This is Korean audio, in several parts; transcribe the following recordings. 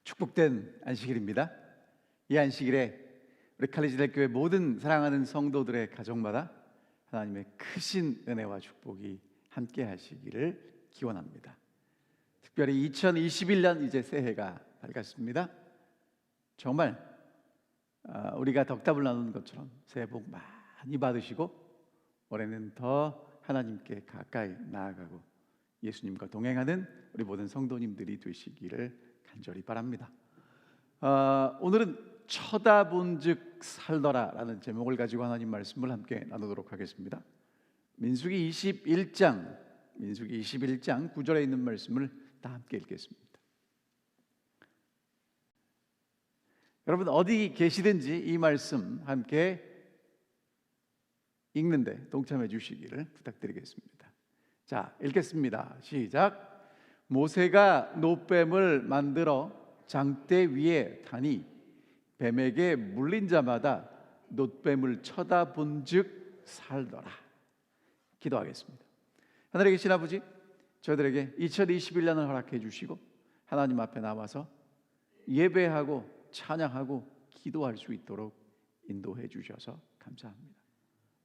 축복된 안식일입니다. 이 안식일에 우리 칼리지대교회 모든 사랑하는 성도들의 가정마다 하나님의 크신 은혜와 축복이 함께 하시기를 기원합니다. 특별히 2021년 이제 새해가 밝았습니다. 정말 우리가 덕담을 나누는 것처럼 새해 복 많이 받으시고 올해는 더 하나님께 가까이 나아가고 예수님과 동행하는 우리 모든 성도님들이 되시기를 간절히 바랍니다. 오늘은 쳐다본즉 살더라라는 제목을 가지고 하나님 말씀을 함께 나누도록 하겠습니다. 민수기 21장 9절에 있는 말씀을 다 함께 읽겠습니다. 여러분 어디 계시든지 이 말씀 함께 읽는데 동참해 주시기를 부탁드리겠습니다. 자, 읽겠습니다. 시작. 모세가 놋뱀을 만들어 장대 위에 다니 뱀에게 물린 자마다 놋뱀을 쳐다본즉 살더라. 기도하겠습니다. 하늘에 계신 아버지, 저희들에게 2021년을 허락해 주시고 하나님 앞에 나와서 예배하고 찬양하고 기도할 수 있도록 인도해 주셔서 감사합니다.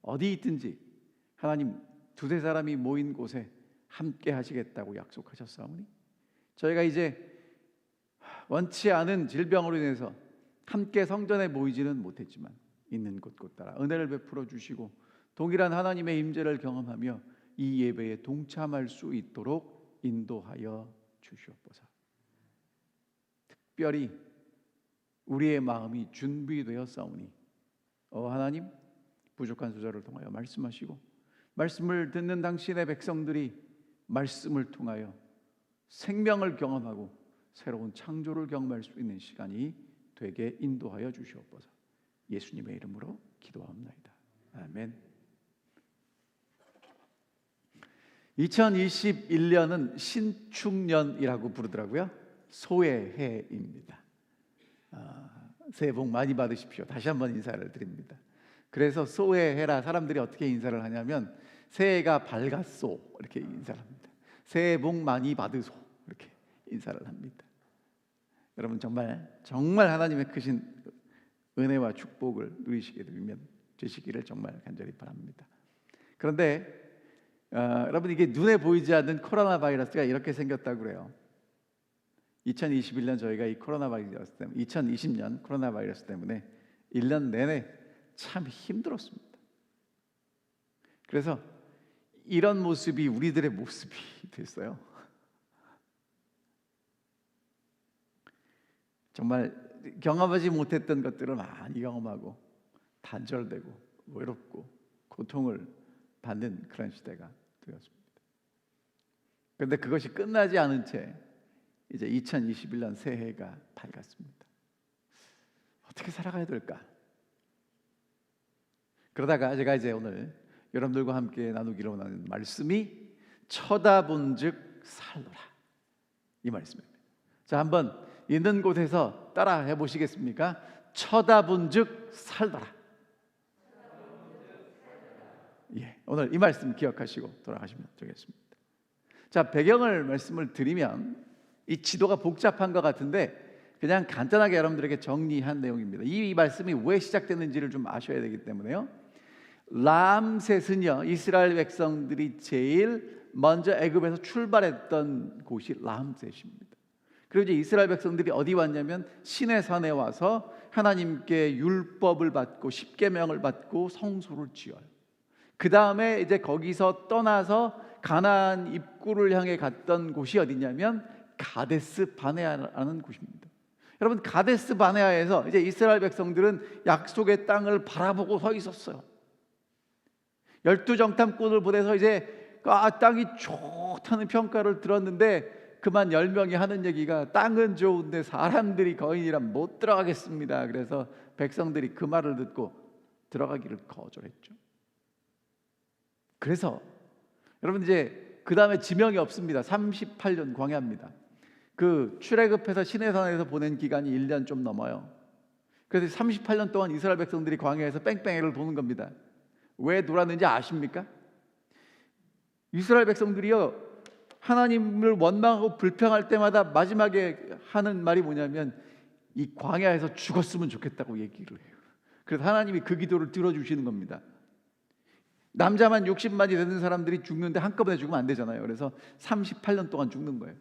어디 있든지 하나님 두세 사람이 모인 곳에 함께 하시겠다고 약속하셨사오니 저희가 이제 원치 않은 질병으로 인해서 함께 성전에 모이지는 못했지만 있는 곳곳 따라 은혜를 베풀어 주시고 동일한 하나님의 임재를 경험하며 이 예배에 동참할 수 있도록 인도하여 주시옵소서. 특별히 우리의 마음이 준비되었사오니 하나님 부족한 소절을 통하여 말씀하시고 말씀을 듣는 당신의 백성들이 말씀을 통하여 생명을 경험하고 새로운 창조를 경험할 수 있는 시간이 되게 인도하여 주시옵소서. 예수님의 이름으로 기도합니다. 아멘. 2021년은 신축년이라고 부르더라고요. 소의 해입니다. 새해 복 많이 받으십시오. 다시 한번 인사를 드립니다. 그래서 소의 해라 사람들이 어떻게 인사를 하냐면 새해가 밝았소 이렇게 인사를 합니다. 새해 복 많이 받으소 이렇게 인사를 합니다. 여러분 정말 하나님의 크신 은혜와 축복을 누리시게 되시기를 정말 간절히 바랍니다. 그런데 여러분 이게 눈에 보이지 않는 코로나 바이러스가 이렇게 생겼다고 그래요. 2021년 저희가 이 코로나 바이러스 때문에 2020년 코로나 바이러스 때문에 1년 내내 참 힘들었습니다. 그래서 이런 모습이 우리들의 모습이 됐어요. 정말 경험하지 못했던 것들을 많이 경험하고 단절되고 외롭고 고통을 받는 그런 시대가 되었습니다. 그런데 그것이 끝나지 않은 채 이제 2021년 새해가 밝았습니다. 어떻게 살아가야 될까? 그러다가 제가 이제 오늘 여러분들과 함께 나누기로 하는 말씀이 쳐다본즉 살더라 이 말씀입니다. 자, 한번 있는 곳에서 따라 해보시겠습니까? 쳐다본즉 살더라. 예, 오늘 이 말씀 기억하시고 돌아가시면 되겠습니다. 자, 배경을 말씀을 드리면 이 지도가 복잡한 것 같은데 그냥 간단하게 여러분들에게 정리한 내용입니다. 이 말씀이 왜 시작됐는지를 좀 아셔야 되기 때문에요. 람셋은요, 이스라엘 백성들이 제일 먼저 애굽에서 출발했던 곳이 람셋입니다. 그리고 이제 이스라엘 백성들이 어디 왔냐면 시내산에 와서 하나님께 율법을 받고 십계명을 받고 성소를 지어요. 그 다음에 이제 거기서 떠나서 가나안 입구를 향해 갔던 곳이 어디냐면 가데스 바네아라는 곳입니다. 여러분 가데스 바네아에서 이제 이스라엘 백성들은 약속의 땅을 바라보고 서 있었어요. 12정탐꾼을 보내서 이제 땅이 좋다는 평가를 들었는데 그만 10명이 하는 얘기가 땅은 좋은데 사람들이 거인이라 못 들어가겠습니다. 그래서 백성들이 그 말을 듣고 들어가기를 거절했죠. 그래서 여러분 이제 그 다음에 지명이 없습니다. 38년 광야입니다. 그 출애굽해서 시내산에서 보낸 기간이 1년 좀 넘어요. 그래서 38년 동안 이스라엘 백성들이 광야에서 뺑뺑이를 도는 겁니다. 왜 돌았는지 아십니까? 이스라엘 백성들이요 하나님을 원망하고 불평할 때마다 마지막에 하는 말이 뭐냐면 이 광야에서 죽었으면 좋겠다고 얘기를 해요. 그래서 하나님이 그 기도를 들어주시는 겁니다. 남자만 60만이 되는 사람들이 죽는데 한꺼번에 죽으면 안 되잖아요. 그래서 38년 동안 죽는 거예요.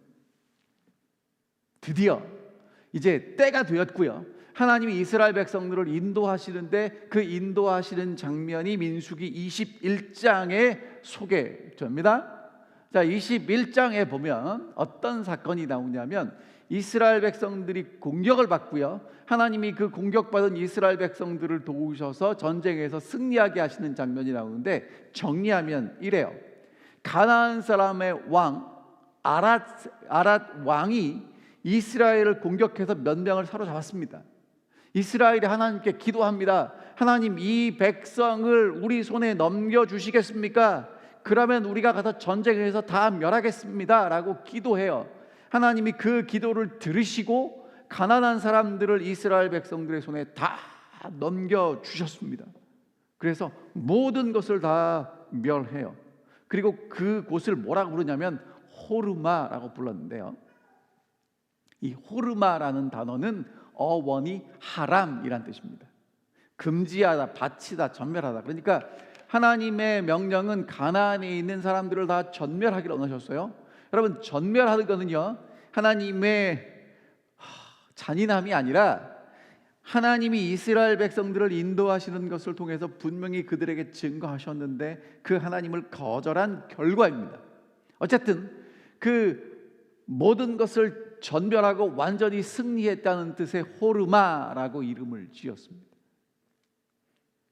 드디어 이제 때가 되었고요. 하나님이 이스라엘 백성들을 인도하시는데 그 인도하시는 장면이 민수기 21장에 소개됩니다. 자, 21장에 보면 어떤 사건이 나오냐면 이스라엘 백성들이 공격을 받고요. 하나님이 그 공격받은 이스라엘 백성들을 도우셔서 전쟁에서 승리하게 하시는 장면이 나오는데 정리하면 이래요. 가나안 사람의 왕 아랏 왕이 이스라엘을 공격해서 몇 명을 사로잡았습니다. 이스라엘이 하나님께 기도합니다. 하나님, 이 백성을 우리 손에 넘겨주시겠습니까? 그러면 우리가 가서 전쟁에서 다 멸하겠습니다 라고 기도해요. 하나님이 그 기도를 들으시고 가난한 사람들을 이스라엘 백성들의 손에 다 넘겨주셨습니다. 그래서 모든 것을 다 멸해요. 그리고 그 곳을 뭐라고 부르냐면 호르마라고 불렀는데요, 이 호르마라는 단어는 어원이 하람이란 뜻입니다. 금지하다, 바치다, 전멸하다. 그러니까 하나님의 명령은 가나안에 있는 사람들을 다 전멸하기를 원하셨어요. 여러분, 전멸하는 것은요 하나님의 잔인함이 아니라 하나님이 이스라엘 백성들을 인도하시는 것을 통해서 분명히 그들에게 증거하셨는데 그 하나님을 거절한 결과입니다. 어쨌든 그 모든 것을 전멸하고 완전히 승리했다는 뜻의 호르마라고 이름을 지었습니다.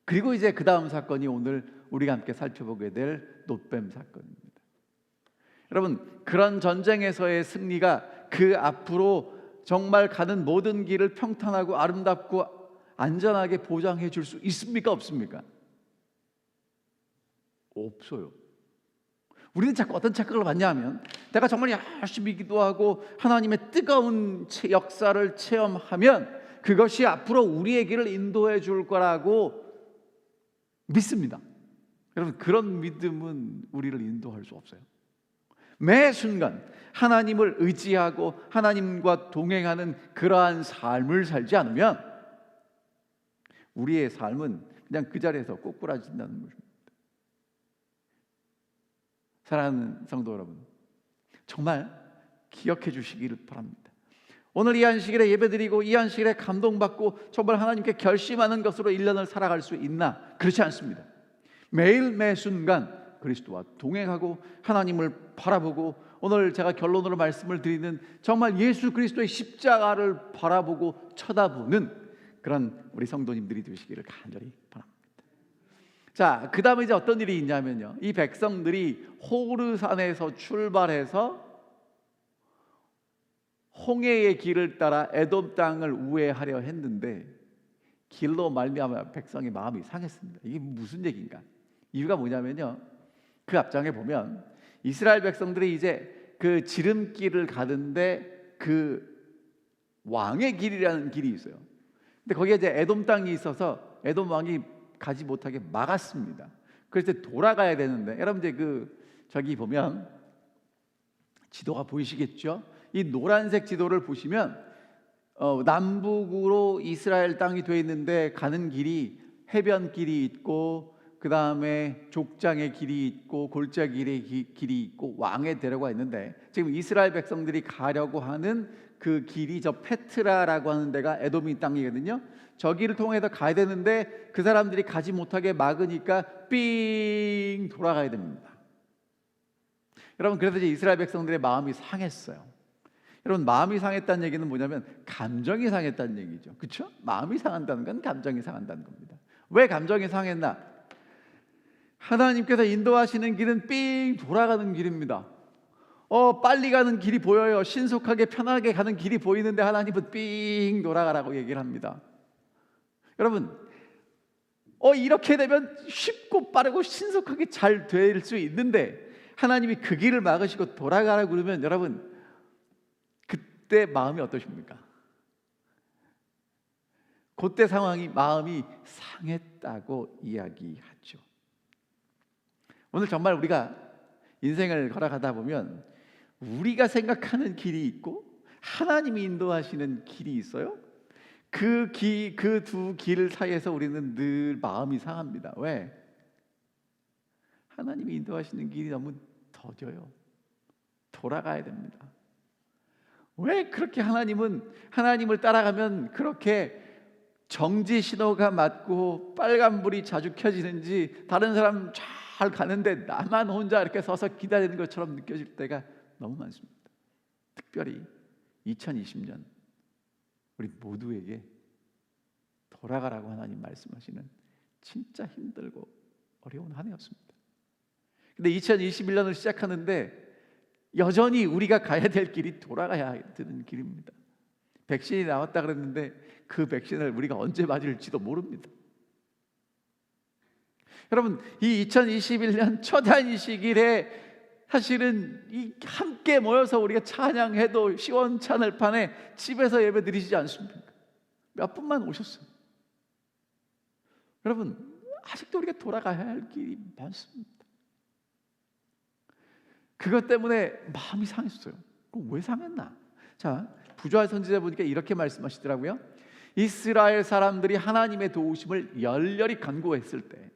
그리고 이제 그 다음 사건이 오늘 우리가 함께 살펴보게 될 놋뱀 사건입니다. 여러분, 그런 전쟁에서의 승리가 그 앞으로 정말 가는 모든 길을 평탄하고 아름답고 안전하게 보장해 줄 수 있습니까? 없습니까? 없어요. 우리는 자꾸 어떤 착각을 받냐 하면 내가 정말 열심히 기도하고 하나님의 뜨거운 역사를 체험하면 그것이 앞으로 우리의 길을 인도해 줄 거라고 믿습니다. 여러분, 그런 믿음은 우리를 인도할 수 없어요. 매 순간 하나님을 의지하고 하나님과 동행하는 그러한 삶을 살지 않으면 우리의 삶은 그냥 그 자리에서 꼬꾸라진다는 것입니다. 사랑하는 성도 여러분, 정말 기억해 주시기를 바랍니다. 오늘 이 안식일에 예배드리고 이 안식일에 감동받고 정말 하나님께 결심하는 것으로 1년을 살아갈 수 있나? 그렇지 않습니다. 매일 매 순간 그리스도와 동행하고 하나님을 바라보고, 오늘 제가 결론으로 말씀을 드리는 정말 예수 그리스도의 십자가를 바라보고 쳐다보는 그런 우리 성도님들이 되시기를 간절히 바랍니다. 자, 그 다음에 이제 어떤 일이 있냐면요, 이 백성들이 호르산에서 출발해서 홍해의 길을 따라 에돔 땅을 우회하려 했는데 길로 말미암아 백성의 마음이 상했습니다. 이게 무슨 얘기인가? 이유가 뭐냐면요, 그 앞장에 보면 이스라엘 백성들이 이제 그 지름길을 가는데 그 왕의 길이라는 길이 있어요. 근데 거기에 이제 에돔 땅이 있어서 에돔 왕이 가지 못하게 막았습니다. 그래서 돌아가야 되는데, 여러분 이제 저기 보면 지도가 보이시겠죠? 이 노란색 지도를 보시면 남북으로 이스라엘 땅이 되어 있는데 가는 길이 해변길이 있고, 그 다음에 족장의 길이 있고, 골짜기의 길이 있고, 왕의 대로가 있는데, 지금 이스라엘 백성들이 가려고 하는 그 길이 저 페트라라고 하는 데가 에돔이 땅이거든요. 저기를 통해서 가야 되는데 그 사람들이 가지 못하게 막으니까 삥 돌아가야 됩니다. 여러분, 그래서 이제 이스라엘 백성들의 마음이 상했어요. 여러분, 마음이 상했다는 얘기는 뭐냐면 감정이 상했다는 얘기죠. 그렇죠? 마음이 상한다는 건 감정이 상한다는 겁니다. 왜 감정이 상했나? 하나님께서 인도하시는 길은 삥 돌아가는 길입니다. 빨리 가는 길이 보여요. 신속하게 편하게 가는 길이 보이는데 하나님은 삥 돌아가라고 얘기를 합니다. 여러분, 이렇게 되면 쉽고 빠르고 신속하게 잘 될 수 있는데 하나님이 그 길을 막으시고 돌아가라고 그러면 여러분, 그때 마음이 어떠십니까? 그때 상황이 마음이 상했다고 이야기하죠. 오늘 정말 우리가 인생을 걸어가다 보면 우리가 생각하는 길이 있고 하나님이 인도하시는 길이 있어요. 그 두 길 사이에서 우리는 늘 마음이 상합니다. 왜? 하나님이 인도하시는 길이 너무 더뎌요. 돌아가야 됩니다. 왜 그렇게 하나님을 따라가면 그렇게 정지 신호가 맞고 빨간불이 자주 켜지는지 다른 사람 잘 가는데 나만 혼자 이렇게 서서 기다리는 것처럼 느껴질 때가 너무 많습니다. 특별히 2020년 우리 모두에게 돌아가라고 하나님 말씀하시는 진짜 힘들고 어려운 한 해였습니다. 근데 2021년을 시작하는데 여전히 우리가 가야 될 길이 돌아가야 되는 길입니다. 백신이 나왔다 그랬는데 그 백신을 우리가 언제 맞을지도 모릅니다. 여러분, 이 2021년 첫 안식일에 사실은 함께 모여서 우리가 찬양해도 시원찮을 판에 집에서 예배 드리지 않습니까? 몇 분만 오셨어요. 여러분, 아직도 우리가 돌아가야 할 길이 많습니다. 그것 때문에 마음이 상했어요. 그럼 왜 상했나? 자, 부조한 선지자 보니까 이렇게 말씀하시더라고요. 이스라엘 사람들이 하나님의 도우심을 열렬히 간구했을 때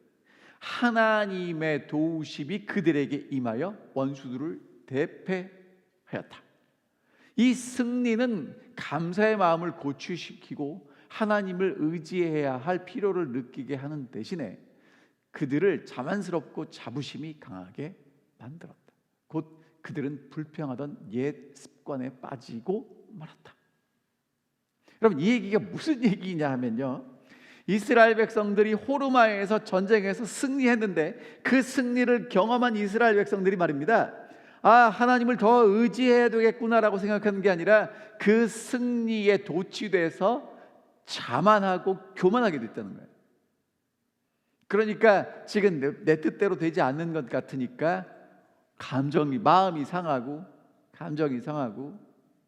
하나님의 도우심이 그들에게 임하여 원수들을 대패하였다. 이 승리는 감사의 마음을 고취시키고 하나님을 의지해야 할 필요를 느끼게 하는 대신에 그들을 자만스럽고 자부심이 강하게 만들었다. 곧 그들은 불평하던 옛 습관에 빠지고 말았다. 여러분, 이 얘기가 무슨 얘기냐 하면요, 이스라엘 백성들이 호르마에서 전쟁에서 승리했는데 그 승리를 경험한 이스라엘 백성들이 말입니다. 하나님을 더 의지해야 되겠구나라고 생각하는 게 아니라 그 승리에 도취돼서 자만하고 교만하게 됐다는 거예요. 그러니까 지금 내 뜻대로 되지 않는 것 같으니까 마음이 상하고 감정이 상하고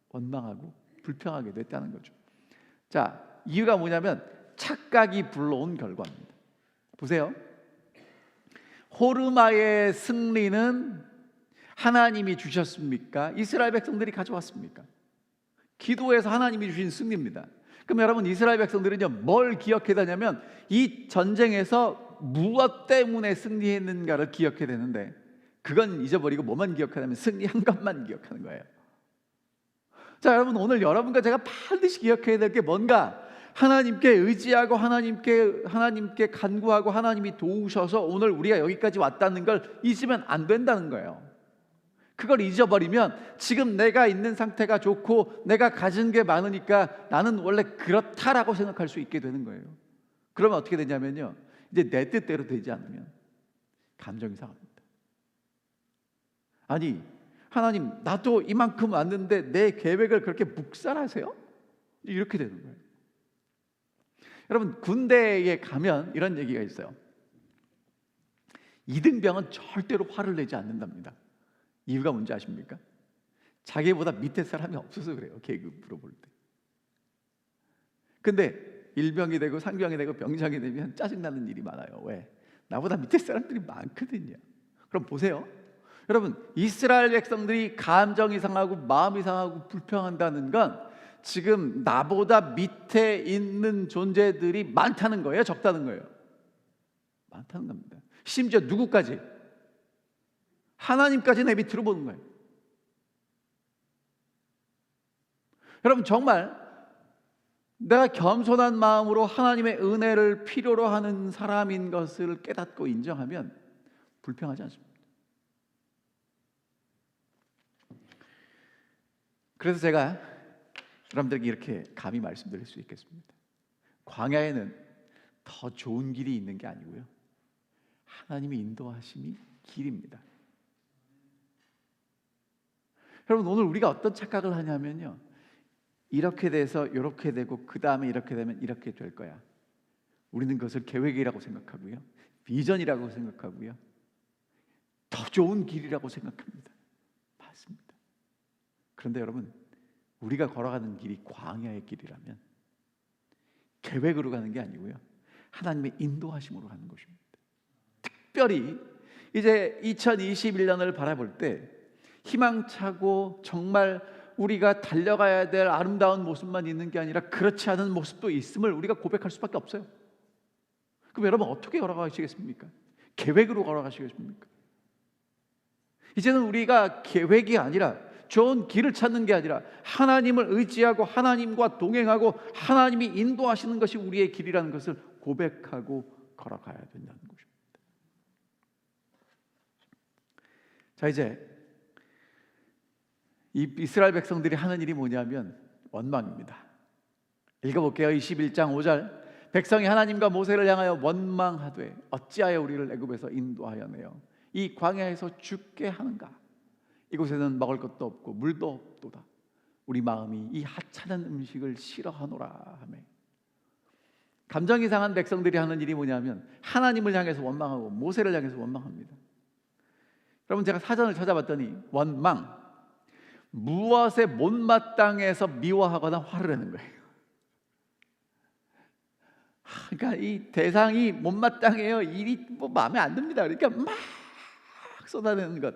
원망하고 불평하게 됐다는 거죠. 자, 이유가 뭐냐면 착각이 불러온 결과입니다. 보세요. 호르마의 승리는 하나님이 주셨습니까? 이스라엘 백성들이 가져왔습니까? 기도에서 하나님이 주신 승리입니다. 그럼 여러분, 이스라엘 백성들은요 뭘 기억해야 되냐면 이 전쟁에서 무엇 때문에 승리했는가를 기억해야 되는데 그건 잊어버리고 뭐만 기억하냐면 승리한 것만 기억하는 거예요. 자, 여러분, 오늘 여러분과 제가 반드시 기억해야 될 게 뭔가, 하나님께 의지하고 하나님께 간구하고 하나님이 도우셔서 오늘 우리가 여기까지 왔다는 걸 잊으면 안 된다는 거예요. 그걸 잊어버리면 지금 내가 있는 상태가 좋고 내가 가진 게 많으니까 나는 원래 그렇다라고 생각할 수 있게 되는 거예요. 그러면 어떻게 되냐면요, 이제 내 뜻대로 되지 않으면 감정이 상합니다. 아니, 하나님, 나도 이만큼 왔는데 내 계획을 그렇게 묵살하세요? 이렇게 되는 거예요. 여러분, 군대에 가면 이런 얘기가 있어요. 이등병은 절대로 화를 내지 않는답니다. 이유가 뭔지 아십니까? 자기보다 밑에 사람이 없어서 그래요. 계급으로 볼 때. 근데 일병이 되고 상병이 되고 병장이 되면 짜증나는 일이 많아요. 왜? 나보다 밑에 사람들이 많거든요. 그럼 보세요. 여러분, 이스라엘 백성들이 감정이 상하고 마음이 상하고 불평한다는 건 지금 나보다 밑에 있는 존재들이 많다는 거예요? 적다는 거예요? 많다는 겁니다. 심지어 누구까지? 하나님까지 내 밑으로 보는 거예요. 여러분, 정말 내가 겸손한 마음으로 하나님의 은혜를 필요로 하는 사람인 것을 깨닫고 인정하면 불평하지 않습니다. 그래서 제가 여러분들에게 이렇게 감히 말씀드릴 수 있겠습니다. 광야에는 더 좋은 길이 있는 게 아니고요, 하나님의 인도하심이 길입니다. 여러분, 오늘 우리가 어떤 착각을 하냐면요, 이렇게 돼서 이렇게 되고 그 다음에 이렇게 되면 이렇게 될 거야. 우리는 그것을 계획이라고 생각하고요, 비전이라고 생각하고요, 더 좋은 길이라고 생각합니다. 맞습니다. 그런데 여러분, 우리가 걸어가는 길이 광야의 길이라면 계획으로 가는 게 아니고요, 하나님의 인도하심으로 가는 것입니다. 특별히 이제 2021년을 바라볼 때 희망차고 정말 우리가 달려가야 될 아름다운 모습만 있는 게 아니라 그렇지 않은 모습도 있음을 우리가 고백할 수밖에 없어요. 그럼 여러분 어떻게 걸어가시겠습니까? 계획으로 걸어가시겠습니까? 이제는 우리가 계획이 아니라 좋은 길을 찾는 게 아니라 하나님을 의지하고 하나님과 동행하고 하나님이 인도하시는 것이 우리의 길이라는 것을 고백하고 걸어가야 된다는 것입니다. 자, 이제 이 이스라엘 백성들이 하는 일이 뭐냐면 원망입니다. 읽어볼게요. 21장 5절. 백성이 하나님과 모세를 향하여 원망하되 어찌하여 우리를 애굽에서 인도하여 내어 이 광야에서 죽게 하는가? 이곳에는 먹을 것도 없고 물도 없도다. 우리 마음이 이 하찮은 음식을 싫어하노라 하며. 감정이 상한 백성들이 하는 일이 뭐냐면 하나님을 향해서 원망하고 모세를 향해서 원망합니다. 여러분, 제가 사전을 찾아봤더니 원망, 무엇에 못마땅해서 미워하거나 화를 내는 거예요. 그러니까 이 대상이 못마땅해요. 일이 뭐 마음에 안 듭니다. 그러니까 막 쏟아내는 것,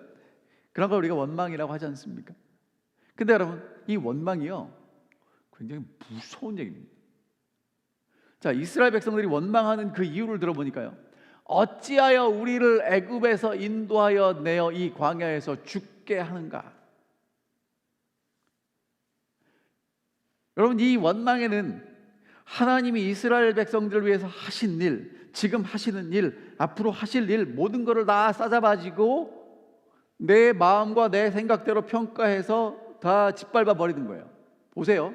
그런 걸 우리가 원망이라고 하지 않습니까? 근데 여러분, 이 원망이요 굉장히 무서운 얘기입니다. 자, 이스라엘 백성들이 원망하는 그 이유를 들어보니까요, 어찌하여 우리를 애굽에서 인도하여 내어 이 광야에서 죽게 하는가? 여러분, 이 원망에는 하나님이 이스라엘 백성들을 위해서 하신 일, 지금 하시는 일, 앞으로 하실 일 모든 것을 다 싸잡아지고 내 마음과 내 생각대로 평가해서 다 짓밟아 버리는 거예요. 보세요.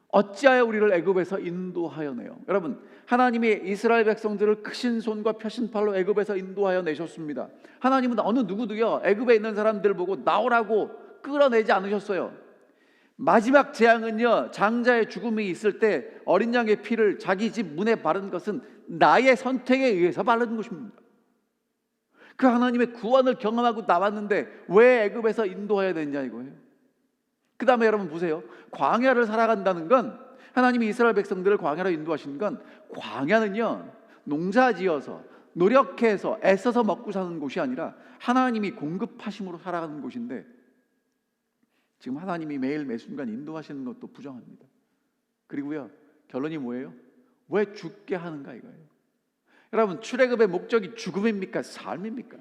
어찌하여 우리를 애굽에서 인도하여 내요. 여러분, 하나님이 이스라엘 백성들을 크신 손과 펴신 팔로 애굽에서 인도하여 내셨습니다. 하나님은 어느 누구도요 애굽에 있는 사람들 보고 나오라고 끌어내지 않으셨어요. 마지막 재앙은요, 장자의 죽음이 있을 때 어린 양의 피를 자기 집 문에 바른 것은 나의 선택에 의해서 바른 것입니다. 그 하나님의 구원을 경험하고 나왔는데 왜 애굽에서 인도해야 되느냐 이거예요. 그 다음에 여러분 보세요. 광야를 살아간다는 건, 하나님이 이스라엘 백성들을 광야로 인도하시는 건, 광야는요 농사지어서 노력해서 애써서 먹고 사는 곳이 아니라 하나님이 공급하심으로 살아가는 곳인데, 지금 하나님이 매일 매순간 인도하시는 것도 부정합니다. 그리고요, 결론이 뭐예요? 왜 죽게 하는가 이거예요. 여러분, 출애굽의 목적이 죽음입니까? 삶입니까?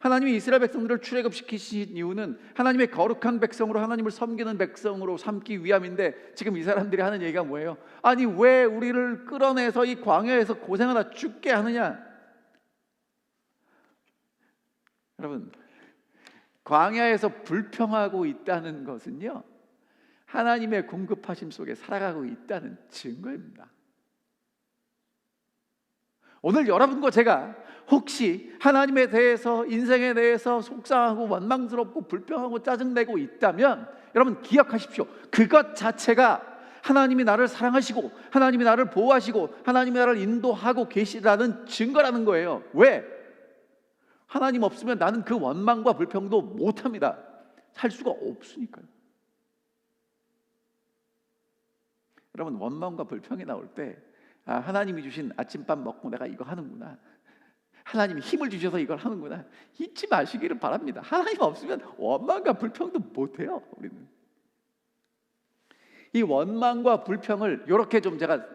하나님이 이스라엘 백성들을 출애굽시키신 이유는 하나님의 거룩한 백성으로, 하나님을 섬기는 백성으로 삼기 위함인데, 지금 이 사람들이 하는 얘기가 뭐예요? 아니, 왜 우리를 끌어내서 이 광야에서 고생하다 죽게 하느냐? 여러분, 광야에서 불평하고 있다는 것은요, 하나님의 공급하심 속에 살아가고 있다는 증거입니다. 오늘 여러분과 제가 혹시 하나님에 대해서, 인생에 대해서 속상하고 원망스럽고 불평하고 짜증내고 있다면, 여러분 기억하십시오. 그것 자체가 하나님이 나를 사랑하시고 하나님이 나를 보호하시고 하나님이 나를 인도하고 계시다는 증거라는 거예요. 왜? 하나님 없으면 나는 그 원망과 불평도 못합니다. 살 수가 없으니까요. 여러분, 원망과 불평이 나올 때, 아, 하나님이 주신 아침밥 먹고 내가 이거 하는구나, 하나님이 힘을 주셔서 이걸 하는구나, 잊지 마시기를 바랍니다. 하나님 없으면 원망과 불평도 못해요. 우리는 이 원망과 불평을 이렇게 좀 제가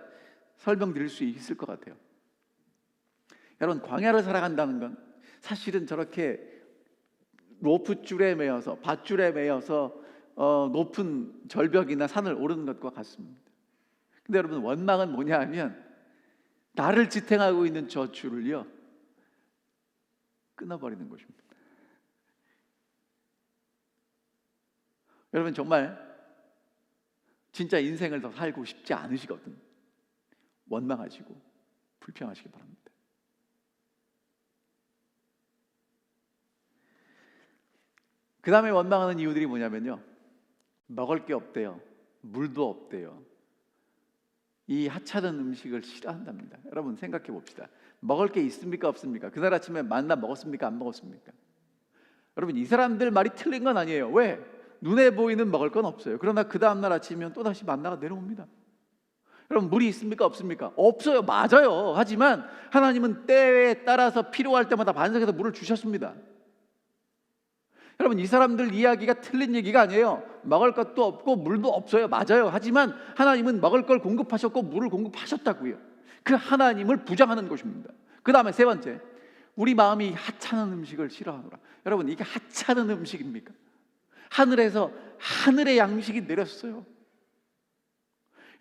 설명드릴 수 있을 것 같아요. 여러분, 광야를 살아간다는 건 사실은 저렇게 로프줄에 매여서, 밧줄에 매여서 높은 절벽이나 산을 오르는 것과 같습니다. 근데 여러분, 원망은 뭐냐 하면 나를 지탱하고 있는 저 줄을요 끊어버리는 것입니다. 여러분, 정말 진짜 인생을 더 살고 싶지 않으시거든, 원망하시고 불평하시기 바랍니다. 그 다음에 원망하는 이유들이 뭐냐면요, 먹을 게 없대요, 물도 없대요, 이 하찮은 음식을 싫어한답니다. 여러분 생각해 봅시다. 먹을 게 있습니까 없습니까? 그날 아침에 만나 먹었습니까 안 먹었습니까? 여러분, 이 사람들 말이 틀린 건 아니에요. 왜? 눈에 보이는 먹을 건 없어요. 그러나 그 다음날 아침이면 또다시 만나가 내려옵니다. 여러분, 물이 있습니까 없습니까? 없어요. 맞아요. 하지만 하나님은 때에 따라서 필요할 때마다 반석에서 물을 주셨습니다. 여러분, 이 사람들 이야기가 틀린 얘기가 아니에요. 먹을 것도 없고 물도 없어요. 맞아요. 하지만 하나님은 먹을 걸 공급하셨고 물을 공급하셨다고요. 그 하나님을 부정하는 것입니다. 그 다음에 세 번째, 우리 마음이 하찮은 음식을 싫어하노라. 여러분, 이게 하찮은 음식입니까? 하늘에서 하늘의 양식이 내렸어요.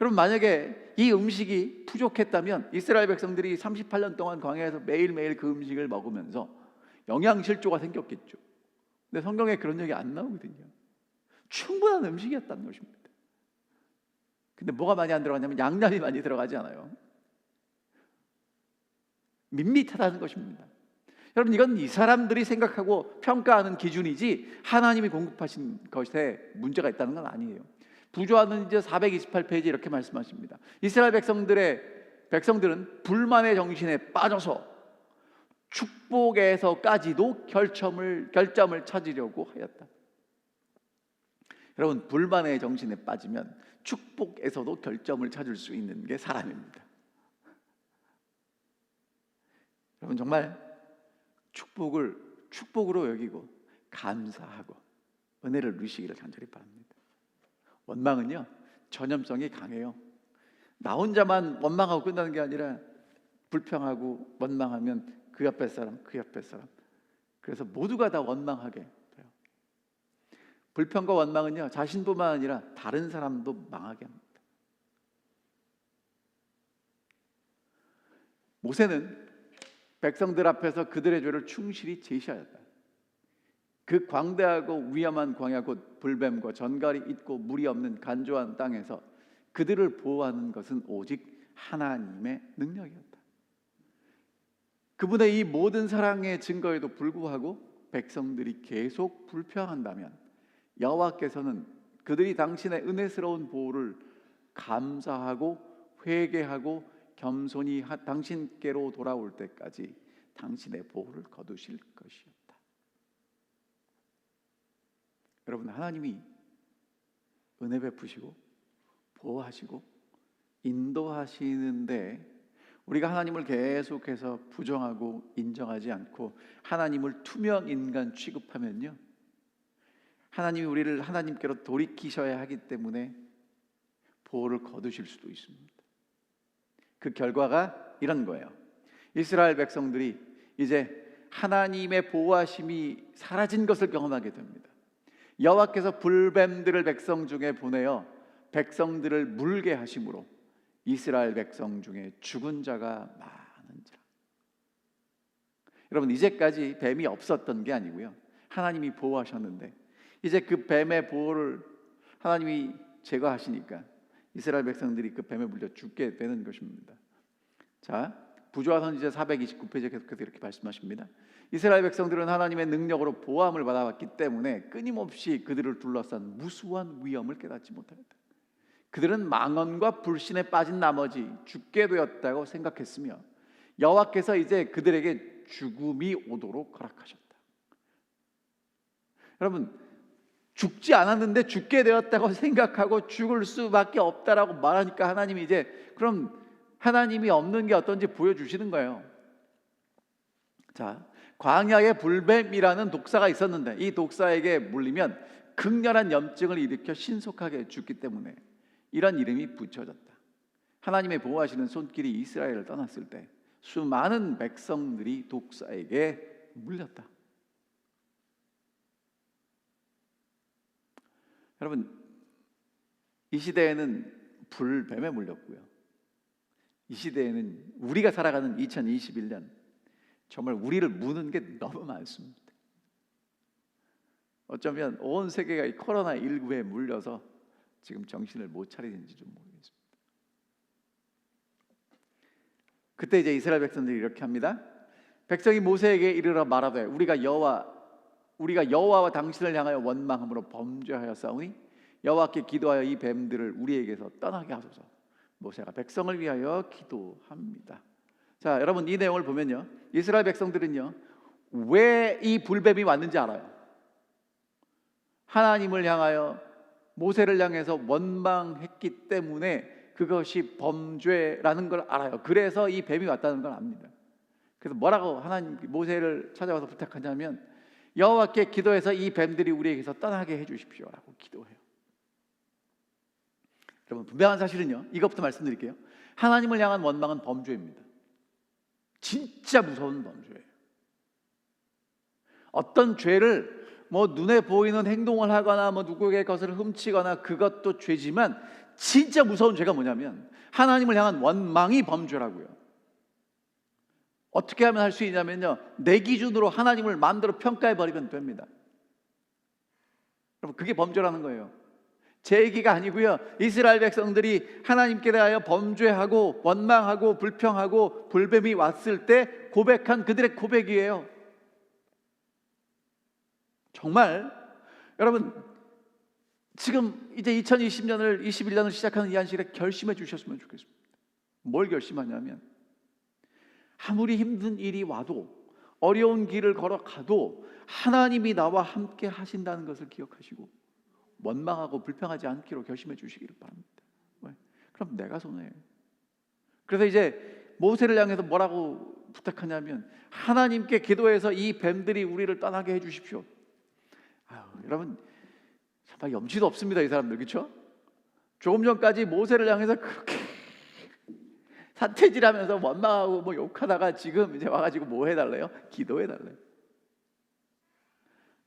여러분, 만약에 이 음식이 부족했다면 이스라엘 백성들이 38년 동안 광야에서 매일매일 그 음식을 먹으면서 영양실조가 생겼겠죠. 근데 성경에 그런 얘기 안 나오거든요. 충분한 음식이었다는 것입니다. 근데 뭐가 많이 안 들어가냐면 양념이 많이 들어가지 않아요. 밋밋하다는 것입니다. 여러분, 이건 이 사람들이 생각하고 평가하는 기준이지 하나님이 공급하신 것에 문제가 있다는 건 아니에요. 부조하는 이제 428페이지 이렇게 말씀하십니다. 이스라엘 백성들은 불만의 정신에 빠져서 축복에서까지도 결점을 찾으려고 하였다. 여러분, 불만의 정신에 빠지면 축복에서도 결점을 찾을 수 있는 게 사람입니다. 여러분, 정말 축복을 축복으로 여기고 감사하고 은혜를 누리시기를 간절히 바랍니다. 원망은요, 전염성이 강해요. 나 혼자만 원망하고 끝나는 게 아니라 불평하고 원망하면 그 옆에 사람, 그 옆에 사람, 그래서 모두가 다 원망하게 돼요. 불평과 원망은요, 자신뿐만 아니라 다른 사람도 망하게 합니다. 모세는 백성들 앞에서 그들의 죄를 충실히 제시하였다. 그 광대하고 위험한 광야 곧 불뱀과 전갈이 있고 물이 없는 간조한 땅에서 그들을 보호하는 것은 오직 하나님의 능력이었다. 그분의 이 모든 사랑의 증거에도 불구하고 백성들이 계속 불평한다면 여호와께서는 그들이 당신의 은혜스러운 보호를 감사하고 회개하고 겸손히 당신께로 돌아올 때까지 당신의 보호를 거두실 것이었다. 여러분, 하나님이 은혜 베푸시고 보호하시고 인도하시는데 우리가 하나님을 계속해서 부정하고 인정하지 않고 하나님을 투명 인간 취급하면요, 하나님이 우리를 하나님께로 돌이키셔야 하기 때문에 보호를 거두실 수도 있습니다. 그 결과가 이런 거예요. 이스라엘 백성들이 이제 하나님의 보호하심이 사라진 것을 경험하게 됩니다. 여호와께서 불뱀들을 백성 중에 보내어 백성들을 물게 하심으로 이스라엘 백성 중에 죽은 자가 많은지라. 여러분, 이제까지 뱀이 없었던 게 아니고요, 하나님이 보호하셨는데 이제 그 뱀의 보호를 하나님이 제거하시니까 이스라엘 백성들이 그 뱀에 물려 죽게 되는 것입니다. 자, 부조화 선지자 429페이지에 계속해서 이렇게 말씀하십니다. 이스라엘 백성들은 하나님의 능력으로 보호함을 받아왔기 때문에 끊임없이 그들을 둘러싼 무수한 위험을 깨닫지 못하였다. 그들은 망언과 불신에 빠진 나머지 죽게 되었다고 생각했으며 여호와께서 이제 그들에게 죽음이 오도록 허락하셨다. 여러분, 죽지 않았는데 죽게 되었다고 생각하고 죽을 수밖에 없다라고 말하니까 하나님이 이제 그럼 하나님이 없는 게 어떤지 보여주시는 거예요. 자, 광야에 불뱀이라는 독사가 있었는데 이 독사에게 물리면 극렬한 염증을 일으켜 신속하게 죽기 때문에 이런 이름이 붙여졌다. 하나님의 보호하시는 손길이 이스라엘을 떠났을 때 수많은 백성들이 독사에게 물렸다. 여러분, 이 시대에는 불뱀에 물렸고요, 이 시대에는 우리가 살아가는 2021년 정말 우리를 무는 게 너무 많습니다. 어쩌면 온 세계가 이 코로나19에 물려서 지금 정신을 못 차리는지 좀 모르겠습니다. 그때 이제 이스라엘 백성들이 이렇게 합니다. 백성이 모세에게 이르러 말하되 우리가 여호와와 당신을 향하여 원망함으로 범죄하였사오니 여호와께 기도하여 이 뱀들을 우리에게서 떠나게 하소서. 모세가 백성을 위하여 기도합니다. 자, 여러분, 이 내용을 보면요, 이스라엘 백성들은요 왜 이 불뱀이 왔는지 알아요. 하나님을 향하여 모세를 향해서 원망했기 때문에 그것이 범죄라는 걸 알아요. 그래서 이 뱀이 왔다는 걸 압니다. 그래서 뭐라고 하나님 모세를 찾아와서 부탁하냐면 여호와께 기도해서 이 뱀들이 우리에게서 떠나게 해주십시오라고 기도해요. 여러분, 분명한 사실은요, 이것부터 말씀드릴게요. 하나님을 향한 원망은 범죄입니다. 진짜 무서운 범죄예요. 어떤 죄를 눈에 보이는 행동을 하거나 누구에게 것을 훔치거나 그것도 죄지만, 진짜 무서운 죄가 뭐냐면 하나님을 향한 원망이 범죄라고요. 어떻게 하면 할 수 있냐면요, 내 기준으로 하나님을 마음대로 평가해버리면 됩니다. 여러분, 그게 범죄라는 거예요. 제 얘기가 아니고요, 이스라엘 백성들이 하나님께 대하여 범죄하고 원망하고 불평하고 불뱀이 왔을 때 고백한 그들의 고백이에요. 정말 여러분, 지금 이제 2020년을 21년을 시작하는 이 한시에 결심해 주셨으면 좋겠습니다. 뭘 결심하냐면, 아무리 힘든 일이 와도, 어려운 길을 걸어가도 하나님이 나와 함께 하신다는 것을 기억하시고 원망하고 불평하지 않기로 결심해 주시기를 바랍니다. 왜? 그럼 내가 손해예요. 그래서 이제 모세를 향해서 뭐라고 부탁하냐면, 하나님께 기도해서 이 뱀들이 우리를 떠나게 해주십시오. 여러분, 정말 염치도 없습니다, 이 사람들. 그렇죠? 조금 전까지 모세를 향해서 그렇게 사태질하면서 원망하고 욕하다가 지금 이제 와가지고 뭐 해달래요? 기도해달래요.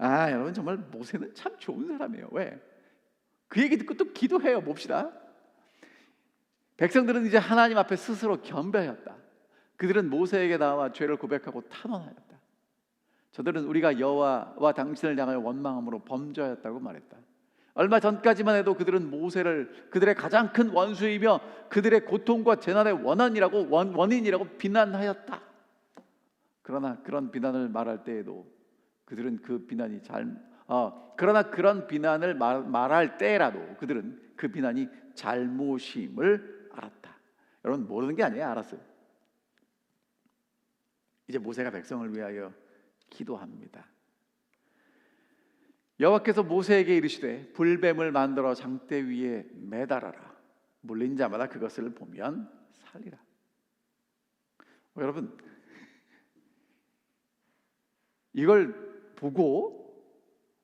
여러분, 정말 모세는 참 좋은 사람이에요. 왜? 그 얘기 듣고 또 기도해요. 봅시다. 백성들은 이제 하나님 앞에 스스로 겸비하였다. 그들은 모세에게 나와 죄를 고백하고 탄원하였다. 저들은 우리가 여호와와 당신을 향하여 원망함으로 범죄하였다고 말했다. 얼마 전까지만 해도 그들은 모세를 그들의 가장 큰 원수이며 그들의 고통과 재난의 원인이라고 비난하였다. 그러나 그런 비난을 말할 때에도 그들은 그 비난이 그러나 그런 비난을 말할 때라도 그들은 그 비난이 잘못임을 알았다. 여러분, 모르는 게 아니에요. 알았어요. 이제 모세가 백성을 위하여 기도합니다. 여호와께서 모세에게 이르시되 불뱀을 만들어 장대 위에 매달아라. 물린 자마다 그것을 보면 살리라. 여러분, 이걸 보고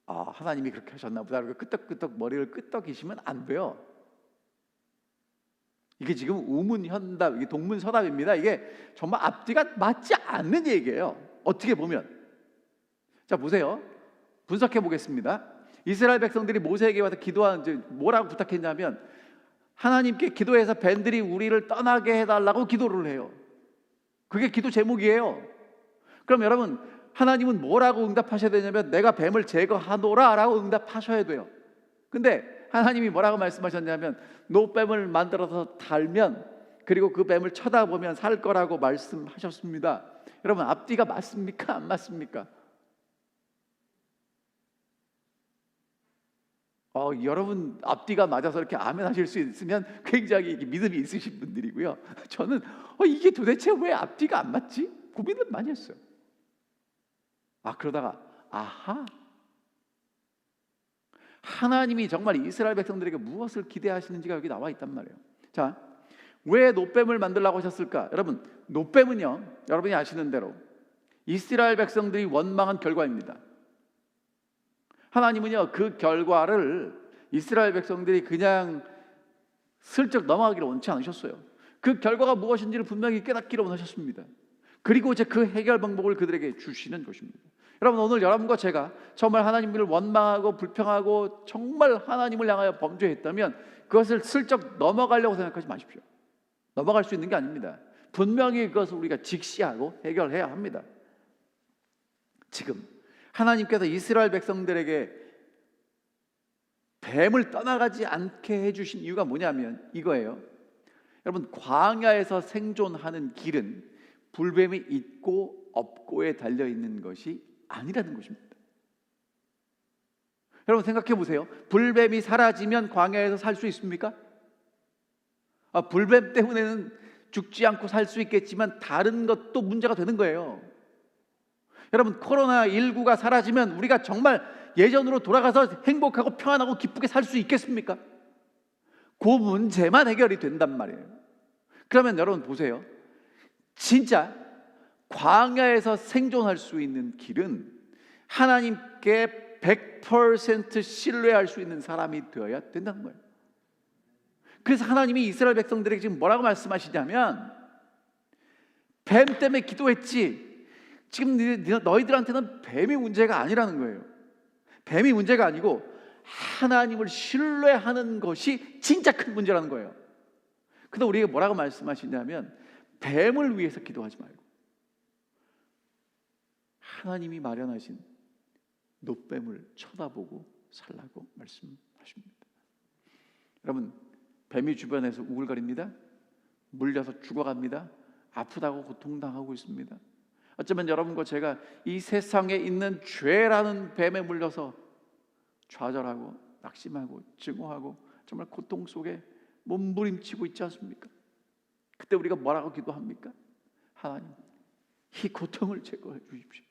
하나님이 그렇게 하셨나 보다 그리고 끄떡끄떡 머리를 끄덕이시면 안 돼요. 이게 지금 우문현답, 이게 동문서답입니다. 이게 정말 앞뒤가 맞지 않는 얘기예요. 어떻게 보면. 자, 보세요. 분석해 보겠습니다. 이스라엘 백성들이 모세에게 와서 기도하는 뭐라고 부탁했냐면, 하나님께 기도해서 뱀들이 우리를 떠나게 해달라고 기도를 해요. 그게 기도 제목이에요. 그럼 여러분, 하나님은 뭐라고 응답하셔야 되냐면, 내가 뱀을 제거하노라 라고 응답하셔야 돼요. 근데 하나님이 뭐라고 말씀하셨냐면, 노뱀을 만들어서 달면, 그리고 그 뱀을 쳐다보면 살 거라고 말씀하셨습니다. 여러분, 앞뒤가 맞습니까? 안 맞습니까? 여러분, 앞뒤가 맞아서 이렇게 아멘 하실 수 있으면 굉장히 믿음이 있으신 분들이고요. 저는 이게 도대체 왜 앞뒤가 안 맞지? 고민을 많이 했어요. 그러다가 하나님이 정말 이스라엘 백성들에게 무엇을 기대하시는지가 여기 나와 있단 말이에요. 자, 왜 노뱀을 만들라고 하셨을까? 여러분, 노뱀은요, 여러분이 아시는 대로 이스라엘 백성들이 원망한 결과입니다. 하나님은요, 그 결과를 이스라엘 백성들이 그냥 슬쩍 넘어가기를 원치 않으셨어요. 그 결과가 무엇인지를 분명히 깨닫기를 원하셨습니다. 그리고 이제 그 해결 방법을 그들에게 주시는 것입니다. 여러분, 오늘 여러분과 제가 정말 하나님을 원망하고 불평하고 정말 하나님을 향하여 범죄했다면 그것을 슬쩍 넘어가려고 생각하지 마십시오. 넘어갈 수 있는 게 아닙니다. 분명히 그것을 우리가 직시하고 해결해야 합니다. 지금 하나님께서 이스라엘 백성들에게 뱀을 떠나가지 않게 해주신 이유가 뭐냐면 이거예요. 여러분, 광야에서 생존하는 길은 불뱀이 있고 없고에 달려있는 것이 아니라는 것입니다. 여러분, 생각해 보세요. 불뱀이 사라지면 광야에서 살 수 있습니까? 불뱀 때문에는 죽지 않고 살 수 있겠지만 다른 것도 문제가 되는 거예요. 여러분, 코로나19가 사라지면 우리가 정말 예전으로 돌아가서 행복하고 평안하고 기쁘게 살 수 있겠습니까? 그 문제만 해결이 된단 말이에요. 그러면 여러분 보세요. 진짜 광야에서 생존할 수 있는 길은 하나님께 100% 신뢰할 수 있는 사람이 되어야 된다는 거예요. 그래서 하나님이 이스라엘 백성들에게 지금 뭐라고 말씀하시냐면, 뱀 때문에 기도했지, 지금 너희들한테는 뱀이 문제가 아니라는 거예요. 뱀이 문제가 아니고 하나님을 신뢰하는 것이 진짜 큰 문제라는 거예요. 그래서 우리에게 뭐라고 말씀하시냐면, 뱀을 위해서 기도하지 말고 하나님이 마련하신 놋뱀을 쳐다보고 살라고 말씀하십니다. 여러분, 뱀이 주변에서 우글거립니다. 물려서 죽어갑니다. 아프다고 고통당하고 있습니다. 어쩌면 여러분과 제가 이 세상에 있는 죄라는 뱀에 물려서 좌절하고 낙심하고 증오하고 정말 고통 속에 몸부림치고 있지 않습니까? 그때 우리가 뭐라고 기도합니까? 하나님, 이 고통을 제거해 주십시오.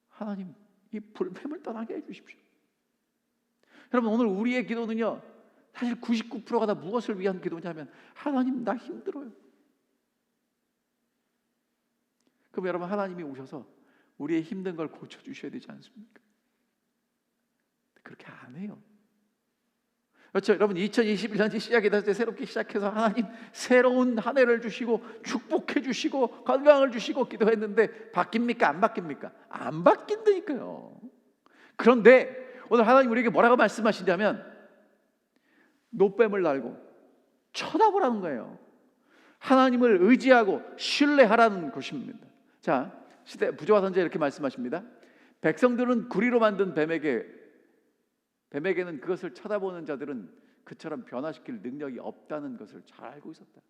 하나님, 이 불뱀을 떠나게 해주십시오. 여러분, 오늘 우리의 기도는요, 사실 99%가 다 무엇을 위한 기도냐면, 하나님, 나 힘들어요. 그럼 여러분, 하나님이 오셔서 우리의 힘든 걸 고쳐주셔야 되지 않습니까? 그렇게 안 해요. 그렇죠? 여러분, 2021년이 시작이 됐을 때 새롭게 시작해서 하나님 새로운 한 해를 주시고 축복해 주시고 건강을 주시고 기도했는데 바뀝니까? 안 바뀝니까? 안 바뀐다니까요. 그런데 오늘 하나님 우리에게 뭐라고 말씀하시냐면, 놋뱀을 달고 쳐다보라는 거예요. 하나님을 의지하고 신뢰하라는 것입니다. 자, 시대 부조화 선지자 이렇게 말씀하십니다. 백성들은 구리로 만든 뱀에게는 그것을 쳐다보는 자들은 그처럼 변화시킬 능력이 없다는 것을 잘 알고 있었다.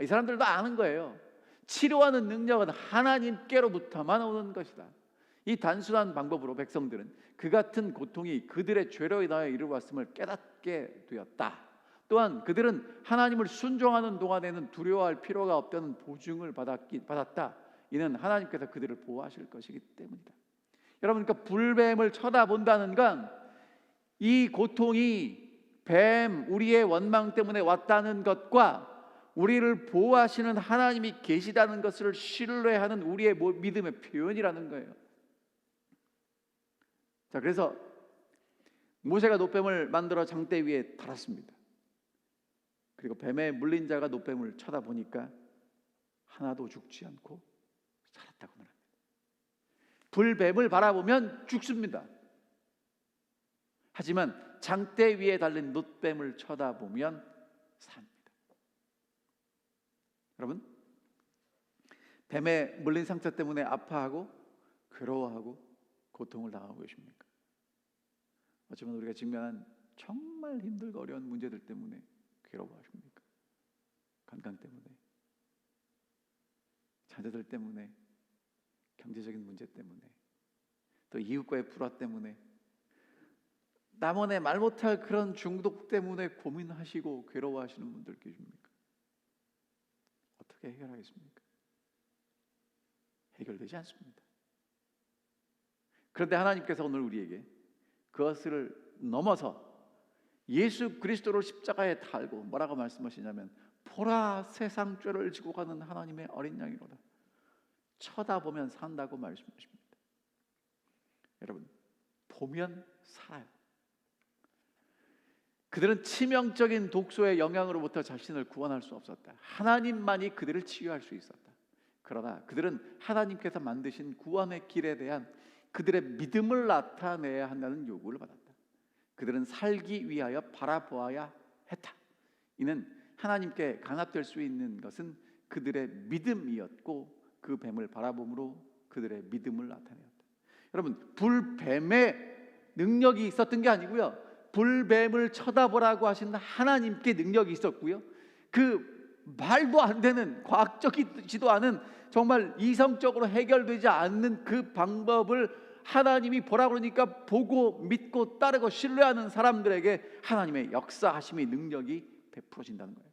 이 사람들도 아는 거예요. 치료하는 능력은 하나님께로부터만 오는 것이다. 이 단순한 방법으로 백성들은 그 같은 고통이 그들의 죄로 인하여 이루어왔음을 깨닫게 되었다. 또한 그들은 하나님을 순종하는 동안에는 두려워할 필요가 없다는 보증을 받았다. 이는 하나님께서 그들을 보호하실 것이기 때문이다. 여러분, 그러니까 불뱀을 쳐다본다는 건 이 고통이 뱀, 우리의 원망 때문에 왔다는 것과 우리를 보호하시는 하나님이 계시다는 것을 신뢰하는 우리의 믿음의 표현이라는 거예요. 자, 그래서 모세가 놋뱀을 만들어 장대 위에 달았습니다. 그리고 뱀에 물린 자가 놋뱀을 쳐다보니까 하나도 죽지 않고 살았다고 말합니다. 불뱀을 바라보면 죽습니다. 하지만 장대 위에 달린 놋뱀을 쳐다보면 삽니다. 여러분, 뱀에 물린 상처 때문에 아파하고 괴로워하고 고통을 당하고 계십니까? 어쩌면 우리가 직면한 정말 힘들고 어려운 문제들 때문에 괴로워하십니까? 건강 때문에, 자녀들 때문에, 경제적인 문제 때문에, 또 이웃과의 불화 때문에, 남원에 말 못할 그런 중독 때문에 고민하시고 괴로워하시는 분들 계십니까? 어떻게 해결하겠습니까? 해결되지 않습니다. 그런데 하나님께서 오늘 우리에게 그것을 넘어서 예수 그리스도를 십자가에 달고 뭐라고 말씀하시냐면, 보라, 세상 죄를 지고 가는 하나님의 어린 양이로다. 쳐다보면 산다고 말씀하십니다. 여러분, 보면 살아요. 그들은 치명적인 독소의 영향으로부터 자신을 구원할 수 없었다. 하나님만이 그들을 치유할 수 있었다. 그러나 그들은 하나님께서 만드신 구원의 길에 대한 그들의 믿음을 나타내야 한다는 요구를 받았다. 그들은 살기 위하여 바라보아야 했다. 이는 하나님께 간합될 수 있는 것은 그들의 믿음이었고, 그 뱀을 바라봄으로 그들의 믿음을 나타내었다. 여러분, 불뱀의 능력이 있었던 게 아니고요, 불뱀을 쳐다보라고 하신 하나님께 능력이 있었고요, 그 말도 안 되는, 과학적이지도 않은, 정말 이성적으로 해결되지 않는 그 방법을 하나님이 보라고 그러니까 보고 믿고 따르고 신뢰하는 사람들에게 하나님의 역사하심의 능력이 베풀어진다는 거예요.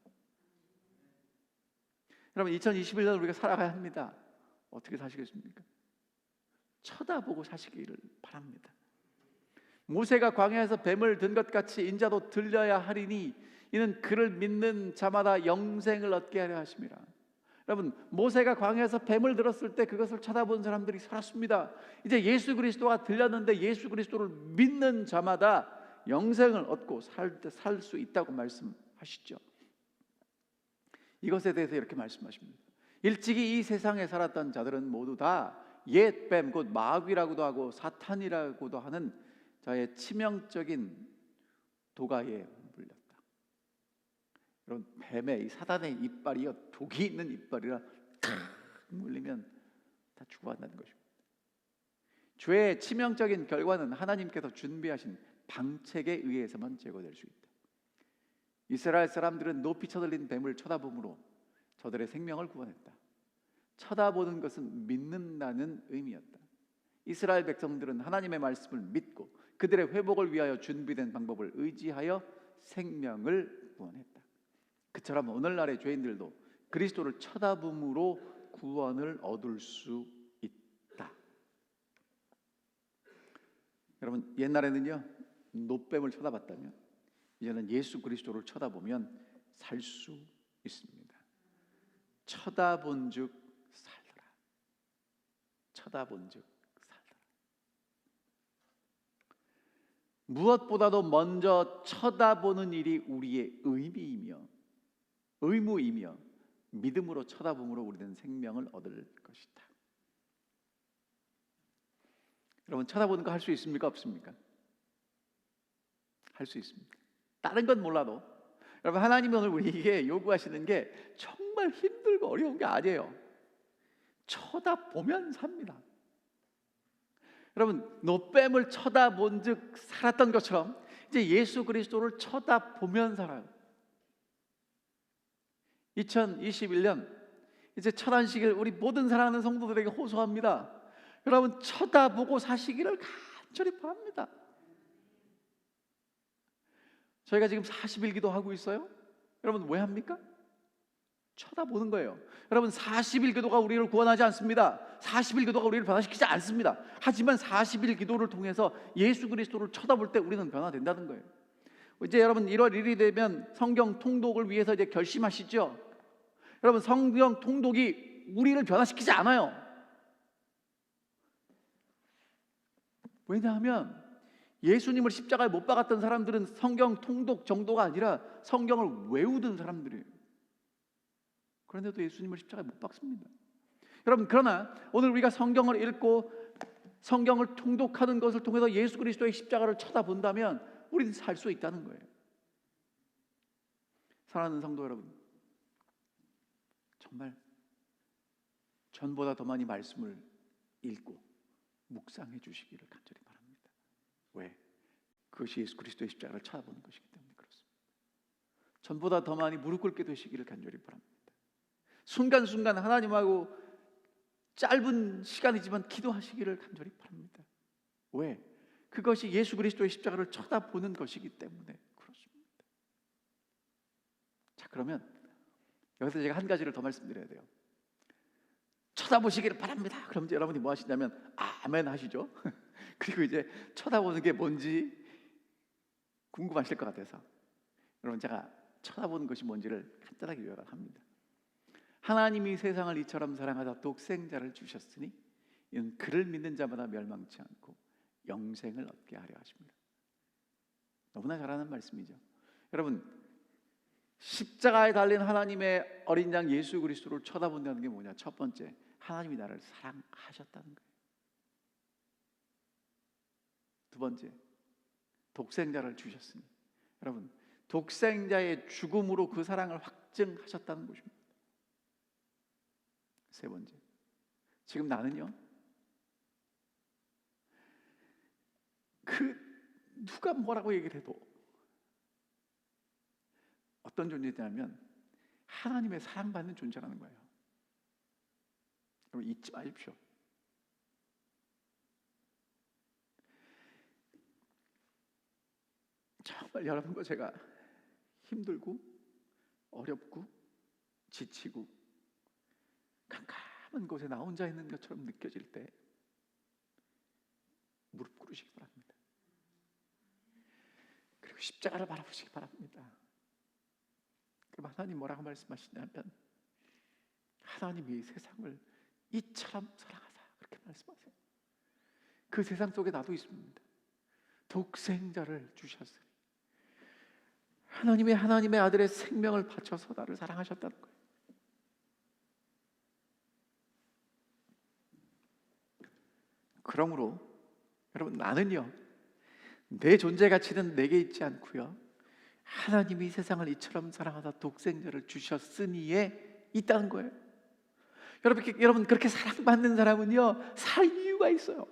여러분, 2021년 우리가 살아가야 합니다. 어떻게 사시겠습니까? 쳐다보고 사시기를 바랍니다. 모세가 광야에서 뱀을 든 것 같이 인자도 들려야 하리니 이는 그를 믿는 자마다 영생을 얻게 하려 하심이라. 여러분, 모세가 광야에서 뱀을 들었을 때 그것을 쳐다본 사람들이 살았습니다. 이제 예수 그리스도가 들렸는데 예수 그리스도를 믿는 자마다 영생을 얻고 살 수 있다고 말씀하시죠. 이것에 대해서 이렇게 말씀하십니다. 일찍이 이 세상에 살았던 자들은 모두 다 옛 뱀, 곧 마귀라고도 하고 사탄이라고도 하는 자의 치명적인 도가에 물렸다. 여러분, 뱀의 이 사단의 이빨이요, 독이 있는 이빨이라 탁 물리면 다 죽어간다는 것입니다. 죄의 치명적인 결과는 하나님께서 준비하신 방책에 의해서만 제거될 수 있다. 이스라엘 사람들은 높이 쳐들린 뱀을 쳐다보므로 저들의 생명을 구원했다. 쳐다보는 것은 믿는다는 의미였다. 이스라엘 백성들은 하나님의 말씀을 믿고 그들의 회복을 위하여 준비된 방법을 의지하여 생명을 구원했다. 그처럼 오늘날의 죄인들도 그리스도를 쳐다봄으로 구원을 얻을 수 있다. 여러분, 옛날에는요, 노뱀을 쳐다봤다면 이제는 예수 그리스도를 쳐다보면 살 수 있습니다. 쳐다본즉 살더라. 쳐다본즉 살더라. 무엇보다도 먼저 쳐다보는 일이 우리의 의무이며 믿음으로 쳐다봄으로 우리는 생명을 얻을 것이다. 여러분, 쳐다보는 거 할 수 있습니까? 없습니까? 할 수 있습니다. 다른 건 몰라도 여러분, 하나님이 오늘 우리에게 요구하시는 게 정말 힘들고 어려운 게 아니에요. 쳐다보면 삽니다. 여러분, 노뱀을 쳐다본즉 살았던 것처럼 이제 예수 그리스도를 쳐다보면 살아요. 2021년 이제 첫 안식일 우리 모든 사랑하는 성도들에게 호소합니다. 여러분, 쳐다보고 사시기를 간절히 바랍니다. 저희가 지금 40일 기도하고 있어요. 여러분, 왜 합니까? 쳐다보는 거예요. 여러분, 40일 기도가 우리를 구원하지 않습니다. 40일 기도가 우리를 변화시키지 않습니다. 하지만 40일 기도를 통해서 예수 그리스도를 쳐다볼 때 우리는 변화된다는 거예요. 이제 여러분, 1월 1일이 되면 성경 통독을 위해서 이제 결심하시죠. 여러분, 성경 통독이 우리를 변화시키지 않아요. 왜냐하면 예수님을 십자가에 못 박았던 사람들은 성경 통독 정도가 아니라 성경을 외우던 사람들이에요. 그런데도 예수님을 십자가에 못 박습니다. 여러분, 그러나 오늘 우리가 성경을 읽고 성경을 통독하는 것을 통해서 예수 그리스도의 십자가를 쳐다본다면 우리는 살 수 있다는 거예요. 사랑하는 성도 여러분, 정말 전보다 더 많이 말씀을 읽고 묵상해 주시기를 간절히 바랍니다. 왜? 그것이 예수 그리스도의 십자가를 쳐다보는 것이기 때문에 그렇습니다. 전보다 더 많이 무릎 꿇게 되시기를 간절히 바랍니다. 순간순간 하나님하고 짧은 시간이지만 기도하시기를 간절히 바랍니다. 왜? 그것이 예수 그리스도의 십자가를 쳐다보는 것이기 때문에 그렇습니다. 자, 그러면 여기서 제가 한 가지를 더 말씀드려야 돼요. 쳐다보시기를 바랍니다. 그럼 이제 여러분이 뭐 하시냐면 아멘 하시죠. 그리고 이제 쳐다보는 게 뭔지 궁금하실 것 같아서 여러분, 제가 쳐다보는 것이 뭔지를 간단하게 요약합니다. 하나님이 세상을 이처럼 사랑하사 독생자를 주셨으니 이는 그를 믿는 자마다 멸망치 않고 영생을 얻게 하려 하십니다. 너무나 잘하는 말씀이죠. 여러분, 십자가에 달린 하나님의 어린 양 예수 그리스도를 쳐다본다는 게 뭐냐? 첫 번째, 하나님이 나를 사랑하셨다는 거예요. 두 번째, 독생자를 주셨으니, 여러분, 독생자의 죽음으로 그 사랑을 확증하셨다는 것입니다. 세 번째, 지금 나는요, 누가 뭐라고 얘기를 해도 어떤 존재냐면 하나님의 사랑받는 존재라는 거예요. 여러분, 잊지 마십시오. 정말 여러분과 제가 힘들고 어렵고 지치고 캄캄한 곳에 나 혼자 있는 것처럼 느껴질 때 무릎 꿇으시기 바랍니다. 그리고 십자가를 바라보시기 바랍니다. 그럼 하나님 뭐라고 말씀하시냐면 하나님이 세상을 이처럼 사랑하사 그렇게 말씀하세요. 그 세상 속에 나도 있습니다. 독생자를 주셨으니 하나님의 아들의 생명을 바쳐서 나를 사랑하셨다는 거예요. 그러므로 여러분, 나는요, 내 존재 가치는 내게 있지 않고요, 하나님이 세상을 이처럼 사랑하사 독생자를 주셨으니에 있다는 거예요. 여러분 그렇게 사랑받는 사람은요 살 이유가 있어요.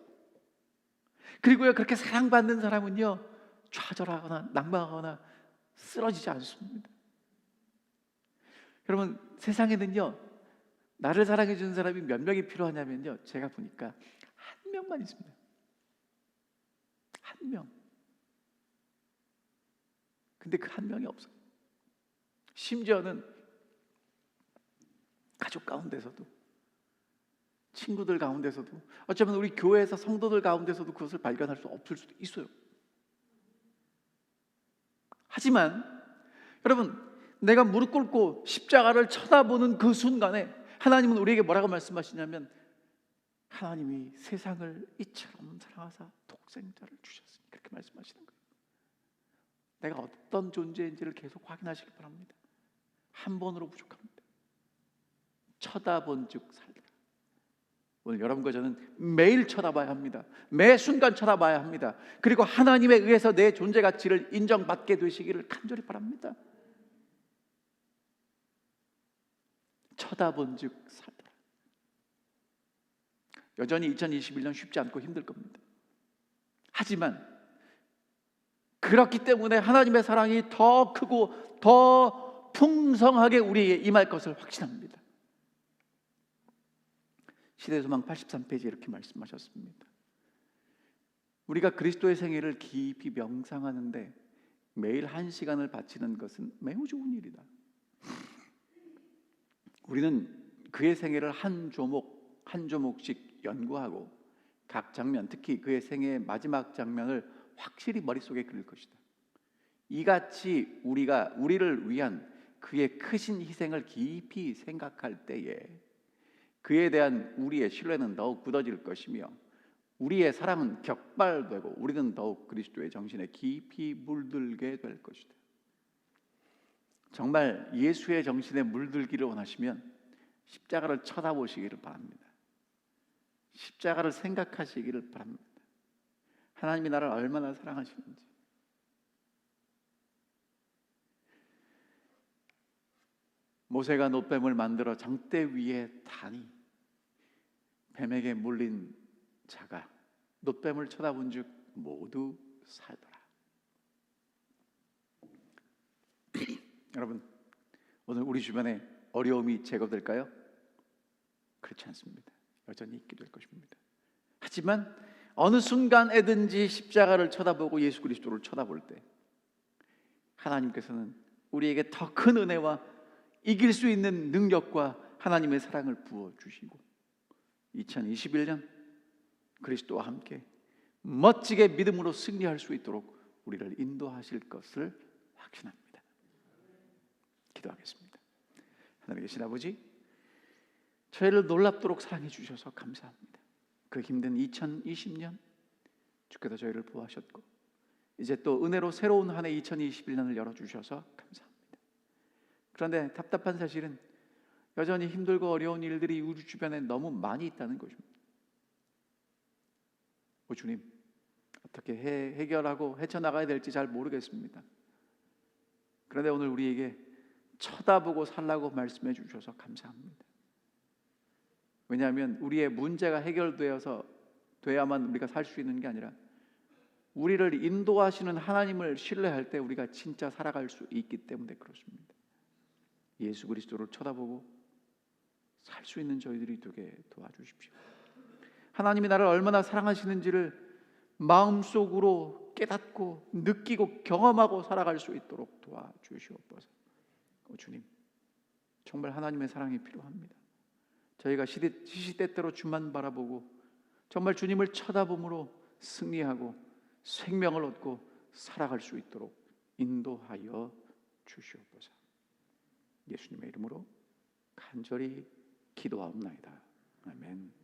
그리고요, 그렇게 사랑받는 사람은요 좌절하거나 낙망하거나 쓰러지지 않습니다. 여러분, 세상에는요 나를 사랑해 주는 사람이 몇 명이 필요하냐면요, 제가 보니까 한 명만 있습니다. 한 명. 근데 그 한 명이 없어요. 심지어는 가족 가운데서도, 친구들 가운데서도, 어쩌면 우리 교회에서 성도들 가운데서도 그것을 발견할 수 없을 수도 있어요. 하지만 여러분, 내가 무릎 꿇고 십자가를 쳐다보는 그 순간에 하나님은 우리에게 뭐라고 말씀하시냐면, 하나님이 세상을 이처럼 사랑하사 독생자를 주셨으니 그렇게 말씀하시는 거예요. 내가 어떤 존재인지를 계속 확인하시기 바랍니다. 한 번으로 부족합니다. 쳐다본 즉 살리라. 오늘 여러분과 저는 매일 쳐다봐야 합니다. 매 순간 쳐다봐야 합니다. 그리고 하나님에 의해서 내 존재 가치를 인정받게 되시기를 간절히 바랍니다. 쳐다본 즉 살리라. 여전히 2021년 쉽지 않고 힘들 겁니다. 하지만 그렇기 때문에 하나님의 사랑이 더 크고 더 풍성하게 우리에게 임할 것을 확신합니다. 시대소망 83페이지에 이렇게 말씀하셨습니다. 우리가 그리스도의 생애를 깊이 명상하는데 매일 1시간을 바치는 것은 매우 좋은 일이다. 우리는 그의 생애를 한 조목 한 조목씩 연구하고 각 장면, 특히 그의 생애의 마지막 장면을 확실히 머릿속에 그릴 것이다. 이같이 우리가 우리를 위한 그의 크신 희생을 깊이 생각할 때에 그에 대한 우리의 신뢰는 더욱 굳어질 것이며 우리의 사랑은 격발되고 우리는 더욱 그리스도의 정신에 깊이 물들게 될 것이다. 정말 예수의 정신에 물들기를 원하시면 십자가를 쳐다보시기를 바랍니다. 십자가를 생각하시기를 바랍니다. 하나님이 나를 얼마나 사랑하시는지. 모세가 놋뱀을 만들어 장대 위에 다니 뱀에게 물린 자가 놋뱀을 쳐다본 즉 모두 살더라. 여러분, 오늘 우리 주변에 어려움이 제거될까요? 그렇지 않습니다. 여전히 있게 될 것입니다. 하지만 어느 순간에든지 십자가를 쳐다보고 예수 그리스도를 쳐다볼 때 하나님께서는 우리에게 더 큰 은혜와 이길 수 있는 능력과 하나님의 사랑을 부어주시고 2021년 그리스도와 함께 멋지게 믿음으로 승리할 수 있도록 우리를 인도하실 것을 확신합니다. 기도하겠습니다. 하나님 계신 아버지, 저희를 놀랍도록 사랑해 주셔서 감사합니다. 그 힘든 2020년 주께서 저희를 보호하셨고 이제 또 은혜로 새로운 한 해 2021년을 열어주셔서 감사합니다. 그런데 답답한 사실은 여전히 힘들고 어려운 일들이 우리 주변에 너무 많이 있다는 것입니다. 오 주님, 어떻게 해결하고 헤쳐나가야 될지 잘 모르겠습니다. 그런데 오늘 우리에게 쳐다보고 살라고 말씀해 주셔서 감사합니다. 왜냐하면 우리의 문제가 해결되어야만 우리가 살 수 있는 게 아니라 우리를 인도하시는 하나님을 신뢰할 때 우리가 진짜 살아갈 수 있기 때문에 그렇습니다. 예수 그리스도를 쳐다보고 살 수 있는 저희들이 되게 도와주십시오. 하나님이 나를 얼마나 사랑하시는지를 마음속으로 깨닫고 느끼고 경험하고 살아갈 수 있도록 도와주시옵소서. 주님, 정말 하나님의 사랑이 필요합니다. 저희가 시시때때로 주만 바라보고 정말 주님을 쳐다봄으로 승리하고 생명을 얻고 살아갈 수 있도록 인도하여 주시옵소서. 예수님의 이름으로 간절히 기도하옵나이다. 아멘.